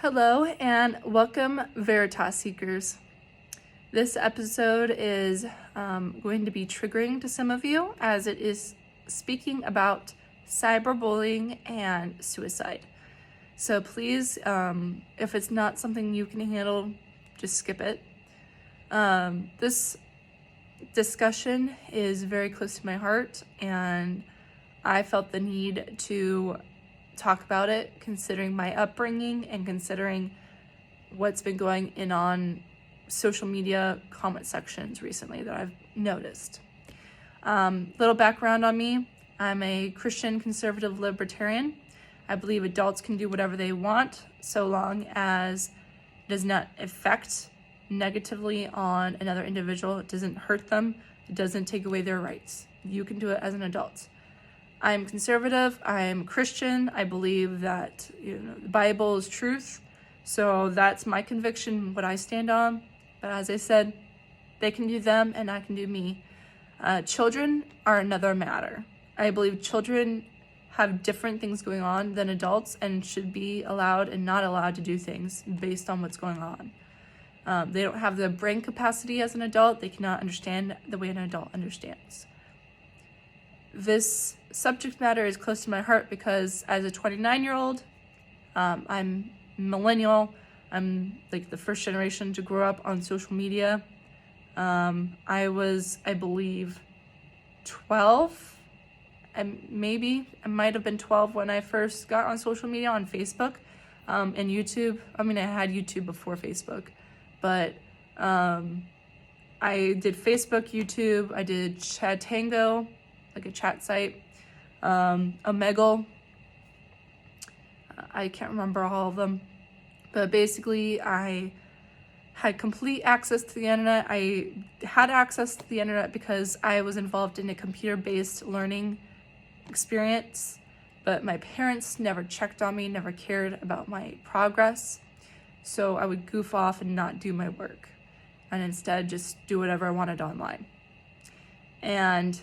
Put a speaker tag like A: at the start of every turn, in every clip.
A: Hello and welcome, Veritas Seekers. This episode is going to be triggering to some of you as it is speaking about cyberbullying and suicide. So please, if it's not something you can handle, just skip it. This discussion is very close to my heart, and I felt the need to talk about it considering my upbringing and considering what's been going on social media comment sections recently that I've noticed. Little background on me. I'm a Christian conservative libertarian. I believe adults can do whatever they want so long as it does not affect negatively on another individual. It doesn't hurt them. It doesn't take away their rights. You can do it as an adult. I'm conservative, I'm Christian, I believe that the Bible is truth, so that's my conviction, what I stand on. But as I said, they can do them and I can do me. Children are another matter. I believe children have different things going on than adults and should be allowed and not allowed to do things based on what's going on. They don't have the brain capacity as an adult, they cannot understand the way an adult understands. This subject matter is close to my heart because as a 29-year-old, I'm millennial. I'm like the first generation to grow up on social media. I was, I believe, 12. I might have been 12 when I first got on social media on Facebook and YouTube. I mean, I had YouTube before Facebook, but I did Facebook, YouTube. I did Chatango, like a chat site, Omegle. I can't remember all of them, but basically I had complete access to the internet. I had access to the internet because I was involved in a computer-based learning experience, but my parents never checked on me, never cared about my progress. So I would goof off and not do my work and instead just do whatever I wanted online. And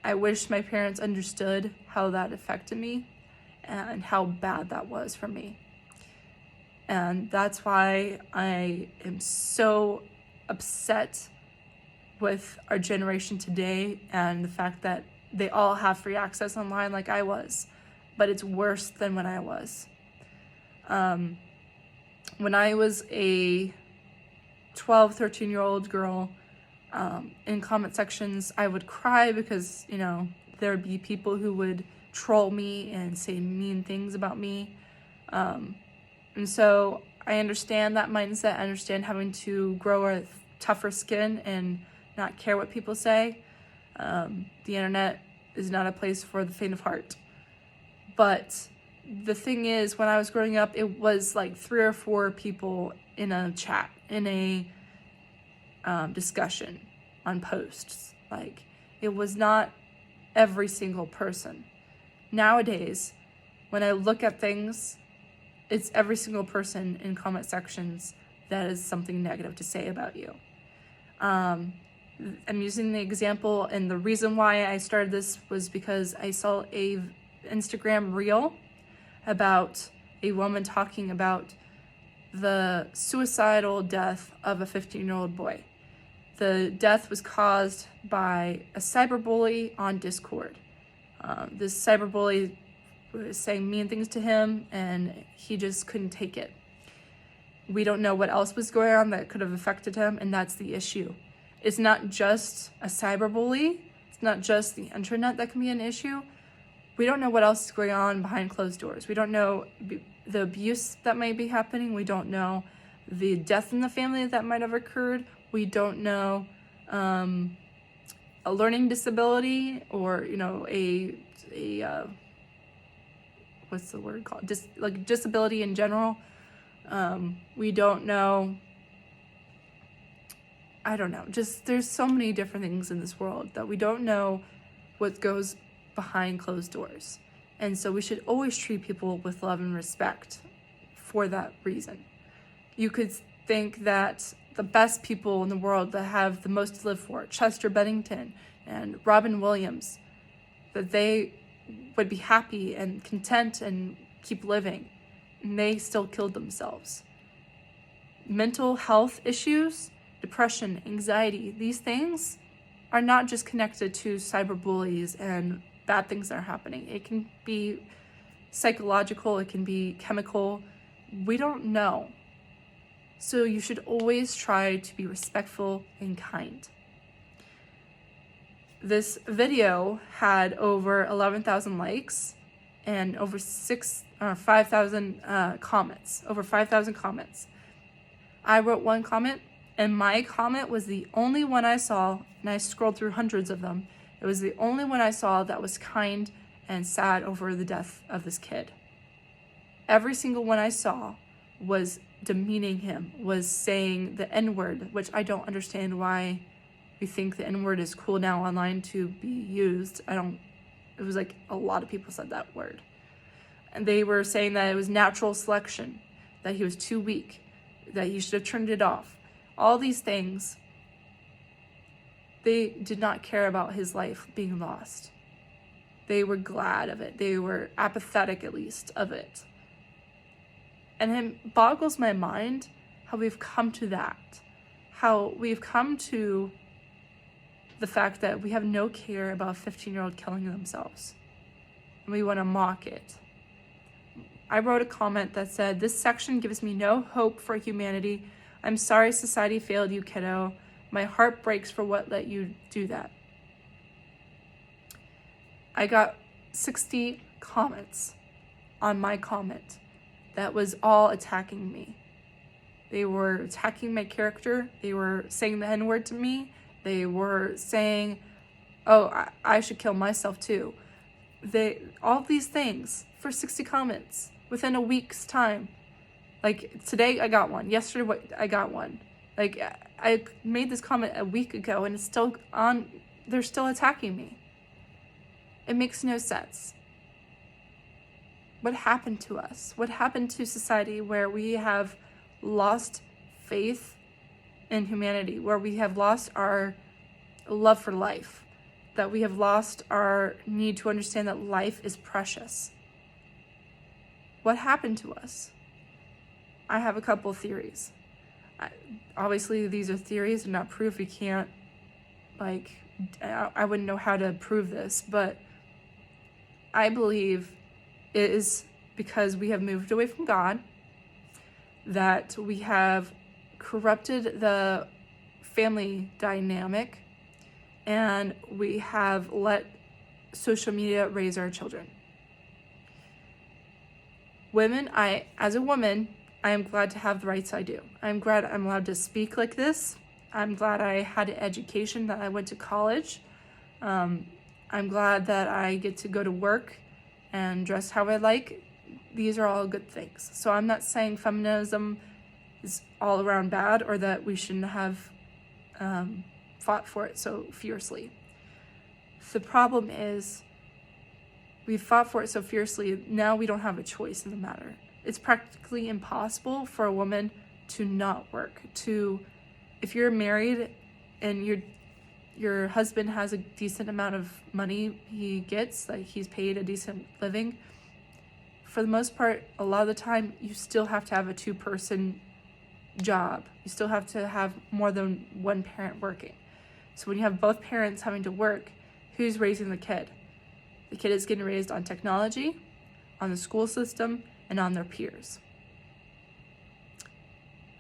A: I wish my parents understood how that affected me and how bad that was for me. And that's why I am so upset with our generation today and the fact that they all have free access online like I was, but it's worse than when I was. When I was a 12, 13-year-old girl, in comment sections, I would cry because, there would be people who would troll me and say mean things about me. And so I understand that mindset. I understand having to grow a tougher skin and not care what people say. The internet is not a place for the faint of heart. But the thing is, when I was growing up, it was like 3 or 4 people in a chat, in a discussion on posts. Like, it was not every single person. Nowadays, when I look at things, it's every single person in comment sections that has something negative to say about you. I'm using the example, and the reason why I started this was because I saw a Instagram reel about a woman talking about the suicidal death of a 15-year-old boy. The death was caused by a cyberbully on Discord. This cyberbully was saying mean things to him, and he just couldn't take it. We don't know what else was going on that could have affected him, and that's the issue. It's not just a cyberbully. It's not just the internet that can be an issue. We don't know what else is going on behind closed doors. We don't know the abuse that might be happening. We don't know the death in the family that might have occurred. We don't know a learning disability or, what's the word called? Like disability in general. We don't know. I don't know. Just there's so many different things in this world that we don't know what goes behind closed doors. And so we should always treat people with love and respect for that reason. You could think that the best people in the world that have the most to live for, Chester Bennington and Robin Williams, that they would be happy and content and keep living. and they still killed themselves. Mental health issues, depression, anxiety, these things are not just connected to cyberbullies and bad things that are happening. It can be psychological, it can be chemical. We don't know. So you should always try to be respectful and kind. This video had over 11,000 likes and over 5,000 comments, over 5,000 comments. I wrote one comment, and my comment was the only one I saw, and I scrolled through hundreds of them. It was the only one I saw that was kind and sad over the death of this kid. Every single one I saw was demeaning him, was saying the N-word, which I don't understand why we think the N-word is cool now online to be used. It was like a lot of people said that word. And they were saying that it was natural selection, that he was too weak, that he should have turned it off. All these things, they did not care about his life being lost. They were glad of it. They were apathetic, at least, of it. And it boggles my mind how we've come to that. How we've come to the fact that we have no care about a 15-year-old killing themselves. And we want to mock it. I wrote a comment that said, "This section gives me no hope for humanity. I'm sorry society failed you, kiddo. My heart breaks for what let you do that." I got 60 comments on my comment that was all attacking me. They were attacking my character. They were saying the N-word to me. They were saying, oh, I should kill myself too. All these things for 60 comments within a week's time. Like today I got one. Yesterday I got one. Like I made this comment a week ago and it's still on. They're still attacking me. It makes no sense. What happened to us? What happened to society where we have lost faith in humanity, where we have lost our love for life, that we have lost our need to understand that life is precious? What happened to us? I have a couple of theories. Obviously, these are theories and not proof. We can't, I wouldn't know how to prove this, but I believe it is because we have moved away from God, that we have corrupted the family dynamic, and we have let social media raise our children. Women, as a woman, I am glad to have the rights I do. I'm glad I'm allowed to speak like this. I'm glad I had an education, that I went to college. I'm glad that I get to go to work and dress how I like. These are all good things. So I'm not saying feminism is all around bad or that we shouldn't have fought for it so fiercely. The problem is we fought for it so fiercely, now we don't have a choice in the matter. It's practically impossible for a woman to not work. If you're married and your husband has a decent amount of money he gets, like he's paid a decent living, for the most part, a lot of the time, you still have to have a 2-person job. You still have to have more than one parent working. So when you have both parents having to work, who's raising the kid? The kid is getting raised on technology, on the school system, and on their peers.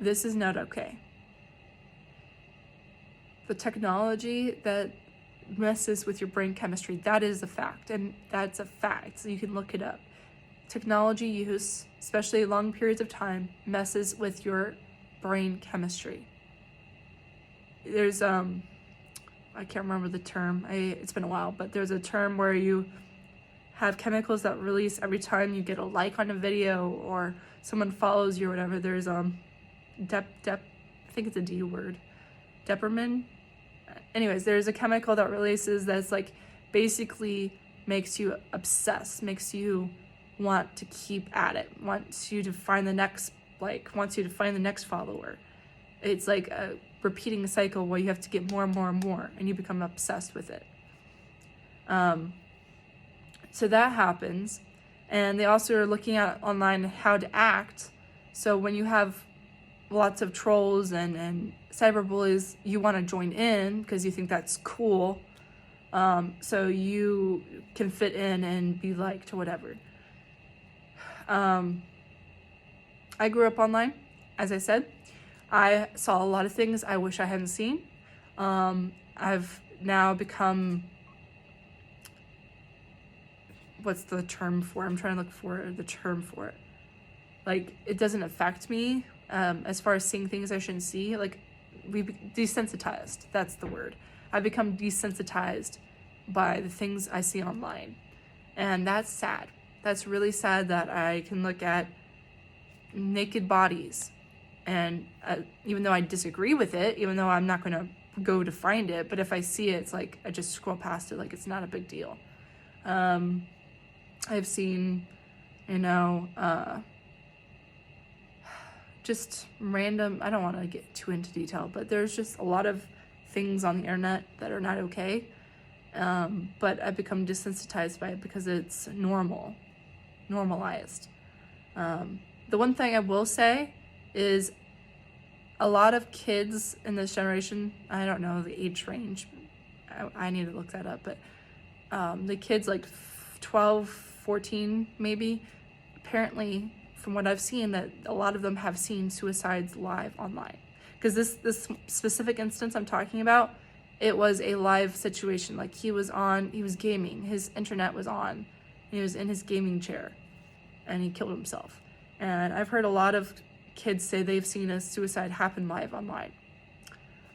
A: This is not okay. The technology that messes with your brain chemistry, that is a fact, and that's a fact, so you can look it up. Technology use, especially long periods of time, messes with your brain chemistry. There's I can't remember the term, it's been a while, but there's a term where you have chemicals that release every time you get a like on a video or someone follows you or whatever. There's I think it's a D word, dopamine. Anyways, there's a chemical that releases that's like basically makes you obsessed, makes you want to keep at it, wants you to find the next like, wants you to find the next follower. It's like a repeating cycle where you have to get more and more and more, and you become obsessed with it. So that happens. And they also are looking at online how to act. So when you have lots of trolls and cyberbullies, you want to join in because you think that's cool. So you can fit in and be liked or whatever. I grew up online, as I said. I saw a lot of things I wish I hadn't seen. I've now become, what's the term for it? I'm trying to look for the term for it. Like, it doesn't affect me as far as seeing things I shouldn't see. Like, desensitized, that's the word. I've become desensitized by the things I see online. And that's sad. That's really sad that I can look at naked bodies. And even though I disagree with it, even though I'm not going to go to find it, but if I see it, it's like I just scroll past it like it's not a big deal. I've seen, just random, I don't want to get too into detail, but there's just a lot of things on the internet that are not okay. But I've become desensitized by it because it's normalized. The one thing I will say is a lot of kids in this generation, I don't know the age range, I need to look that up, but the kids like 12, 14 maybe, apparently from what I've seen, that a lot of them have seen suicides live online. Because this specific instance I'm talking about, it was a live situation. Like he was gaming, his internet was on, he was in his gaming chair, and he killed himself. And I've heard a lot of kids say they've seen a suicide happen live online.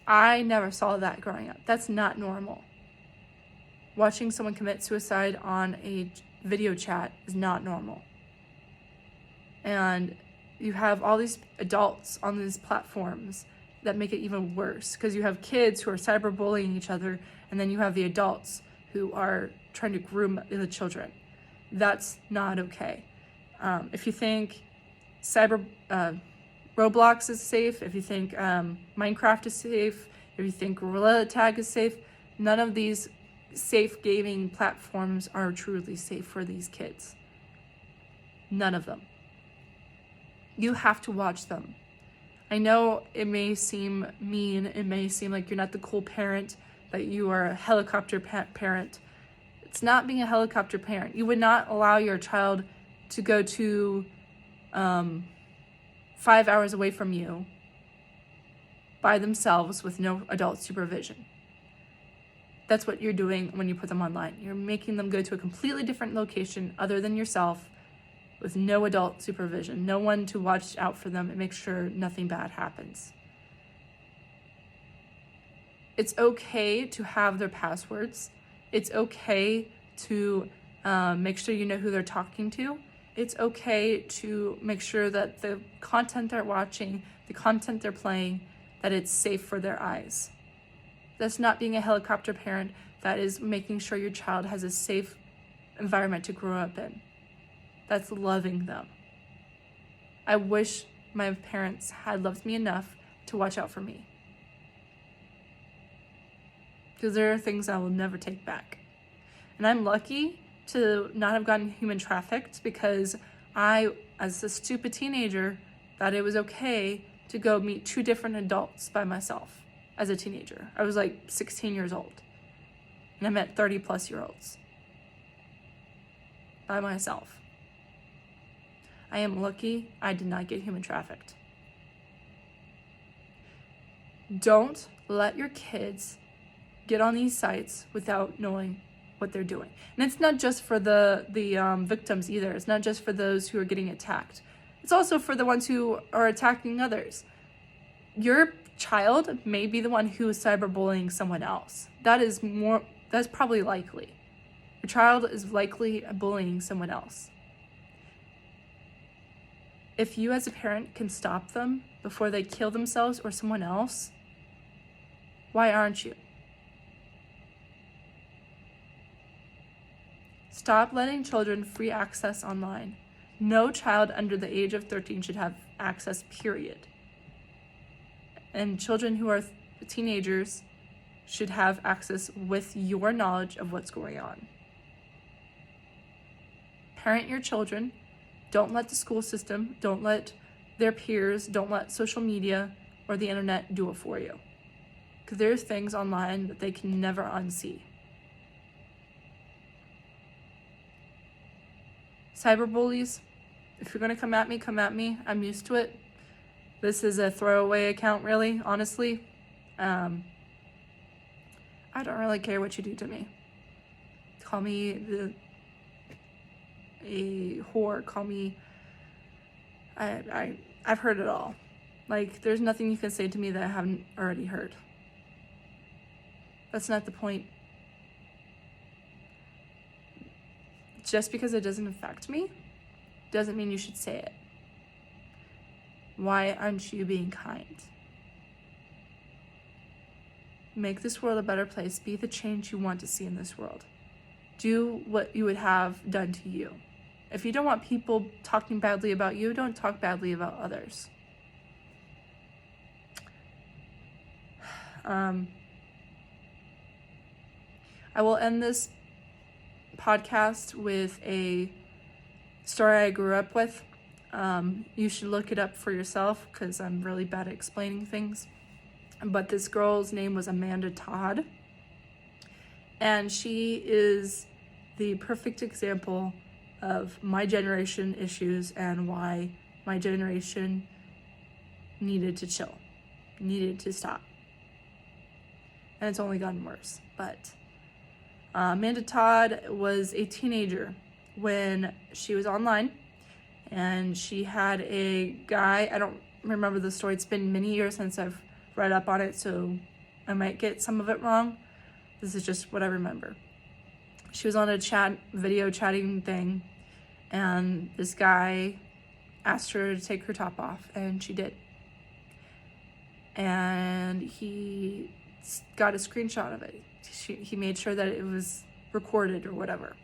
A: I never saw that growing up. That's not normal. Watching someone commit suicide on a video chat is not normal. And you have all these adults on these platforms that make it even worse, because you have kids who are cyberbullying each other, and then you have the adults who are trying to groom the children. That's not okay. If you think Roblox is safe, if you think Minecraft is safe, if you think Gorilla Tag is safe, none of these safe gaming platforms are truly safe for these kids. None of them. You have to watch them. I know it may seem mean, it may seem like you're not the cool parent, that you are a helicopter parent. It's not being a helicopter parent. You would not allow your child to go to 5 hours away from you by themselves with no adult supervision. That's what you're doing when you put them online. You're making them go to a completely different location other than yourself, with no adult supervision, no one to watch out for them and make sure nothing bad happens. It's okay to have their passwords. It's okay to make sure you know who they're talking to. It's okay to make sure that the content they're watching, the content they're playing, that it's safe for their eyes. That's not being a helicopter parent. That is making sure your child has a safe environment to grow up in. That's loving them. I wish my parents had loved me enough to watch out for me. Because there are things I will never take back. And I'm lucky to not have gotten human trafficked, because I, as a stupid teenager, thought it was okay to go meet 2 different adults by myself as a teenager. I was like 16 years old. And I met 30-plus-year-olds by myself. I am lucky I did not get human trafficked. Don't let your kids get on these sites without knowing what they're doing. And it's not just for the victims either. It's not just for those who are getting attacked. It's also for the ones who are attacking others. Your child may be the one who is cyberbullying someone else. That's probably likely. Your child is likely bullying someone else. If you as a parent can stop them before they kill themselves or someone else, why aren't you? Stop letting children free access online. No child under the age of 13 should have access, period. And children who are teenagers should have access with your knowledge of what's going on. Parent your children. Don't let the school system, don't let their peers, don't let social media or the internet do it for you. Because there's things online that they can never unsee. Cyberbullies, if you're going to come at me, come at me. I'm used to it. This is a throwaway account, really, honestly. I don't really care what you do to me. Call me a whore. Call me... I've heard it all. Like, there's nothing you can say to me that I haven't already heard. That's not the point. Just because it doesn't affect me doesn't mean you should say it. Why aren't you being kind? Make this world a better place. Be the change you want to see in this world. Do what you would have done to you. If you don't want people talking badly about you, don't talk badly about others. I will end this podcast with a story I grew up with. You should look it up for yourself because I'm really bad at explaining things. But this girl's name was Amanda Todd. And she is the perfect example of my generation issues and why my generation needed to chill, needed to stop. And it's only gotten worse. But Amanda Todd was a teenager when she was online, and she had a guy, I don't remember the story, it's been many years since I've read up on it, so I might get some of it wrong. This is just what I remember. She was on a video chatting thing, and this guy asked her to take her top off, and she did. And he got a screenshot of it. He made sure that it was recorded or whatever.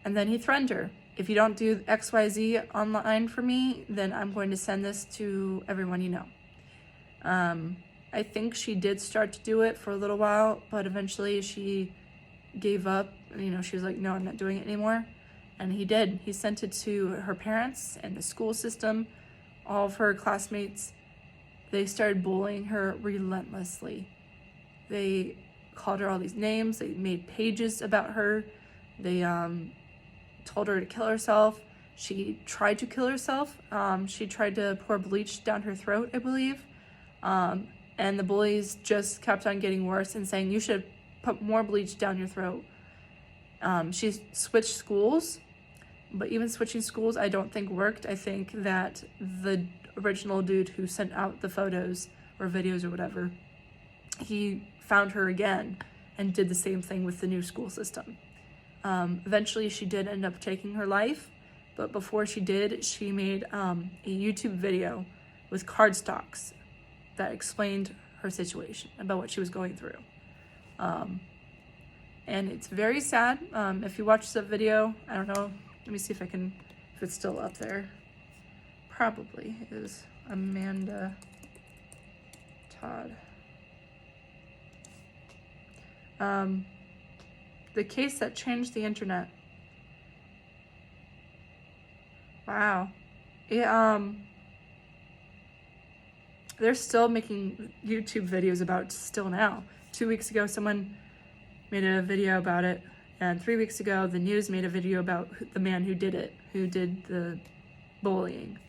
A: And then he threatened her. If you don't do XYZ online for me, then I'm going to send this to everyone you know. I think she did start to do it for a little while, but eventually she gave up. She was like, no, I'm not doing it anymore. And he did. He sent it to her parents and the school system, all of her classmates. They started bullying her relentlessly. They called her all these names. They made pages about her. They told her to kill herself. She tried to kill herself. She tried to pour bleach down her throat, I believe. And the bullies just kept on getting worse and saying, you should put more bleach down your throat. She switched schools, but even switching schools I don't think worked. I think that the original dude who sent out the photos or videos or whatever, he found her again and did the same thing with the new school system. Eventually she did end up taking her life, but before she did, she made a YouTube video with cardstocks that explained her situation, about what she was going through. And it's very sad. If you watch the video, I don't know, let me see if it's still up there. Probably is Amanda Todd. The case that changed the internet. Wow. They're still making YouTube videos about it still now. 2 weeks ago, someone made a video about it. And 3 weeks ago, the news made a video about the man who did it, who did the bullying.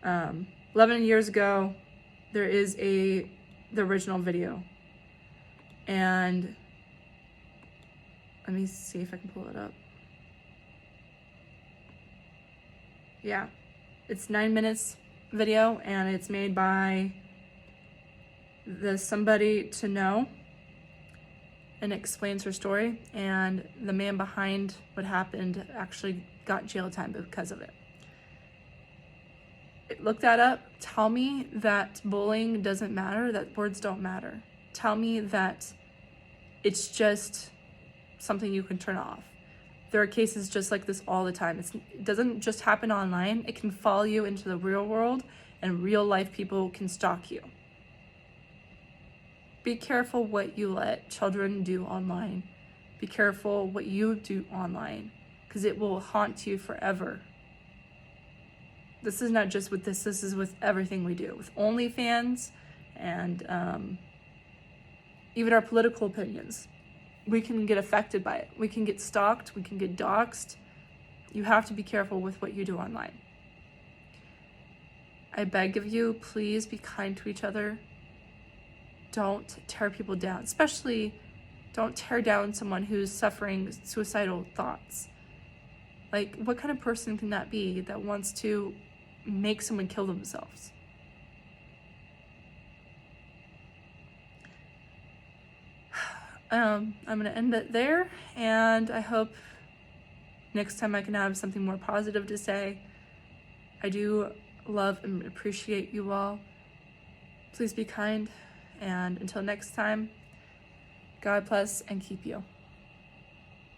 A: 11 years ago, there is the original video. And let me see if I can pull it up. Yeah, it's 9 minutes video, and it's made by the Somebody to Know, and explains her story, and the man behind what happened actually got jail time because of it. Look that up. Tell me that bullying doesn't matter, that words don't matter. Tell me that it's just something you can turn off. There are cases just like this all the time. It doesn't just happen online. It can follow you into the real world, and real life people can stalk you. Be careful what you let children do online. Be careful what you do online, because it will haunt you forever. This is not just with this is with everything we do, with OnlyFans and even our political opinions. We can get affected by it. We can get stalked, we can get doxxed. You have to be careful with what you do online. I beg of you, please be kind to each other. Don't tear people down, especially don't tear down someone who's suffering suicidal thoughts. Like, what kind of person can that be that wants to make someone kill themselves? I'm going to end it there, and I hope next time I can have something more positive to say. I do love and appreciate you all. Please be kind, and until next time, God bless and keep you.